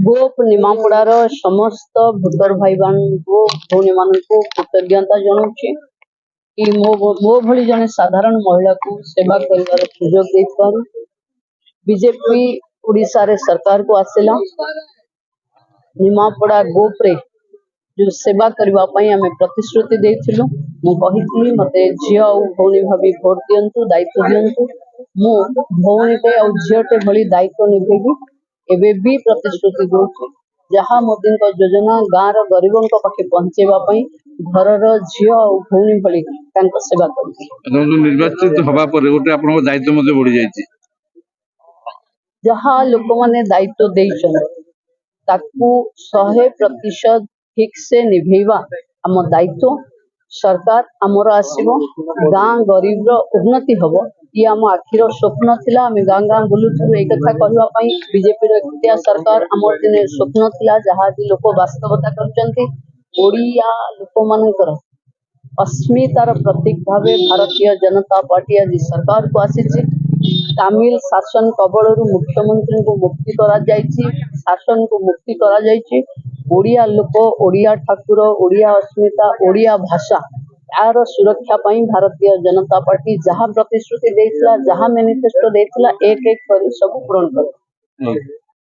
गोप निमापड़ार समस्त भोटर भाई भौणी मान कृतज्ञता जनाऊँ कि मो भली जने साधारण महिला को सेवा कर सुजोग बीजेपी उड़ीसा रे सरकार को आसिला निमापड़ा गोप रे जो सेवा करने आम प्रतिश्रुति देथिलु मुझे मते झी और भौणी भाभी भोट दिंतु दायित्व दिंतु मु भौणीटे और झीटे भली दायित्व निभेगी एबे भी प्रतिश्रुति दूची जहाँ मोदी योजना गाँव गरीबों पाखे पहुंचेवाई घर झी और भौणी भली सेवा कर निर्वाचित हवा पर गोटे आपन दायित्व बढ़ी जाइए जहाँ लोक मैंने दायित्व देइछन ताकू 100% ठीक से निभेवा आम दायित्व सरकार आमर आसो गाँ गरीब उन्नति हम ये आम आखिर स्वप्न थिला आम गाँ गाँ बुलूलु एक कथा कहवाई बीजेपी एकुटिया सरकार आमर दिने स्वप्न थिला जहाँ लोक वास्तवता करचंती ओडिया लोक मानकर अस्मितार प्रतीक भावे भारतीय जनता पार्टी आज सरकार को आसी तमिल शासन कबल मुख्यमंत्री को मुक्ति करा जायछि शासन को मुक्ति करा जायछि ओडिया लोक ओडिया ठाकुर ओडिया अस्मिता ओडिया भाषा यार सुरक्षा पाई भारतीय जनता पार्टी जहाँ प्रतिश्रुति देइथिला जहाँ मैनिफेस्टो देइथिला एक एक करी सब पूर्ण कर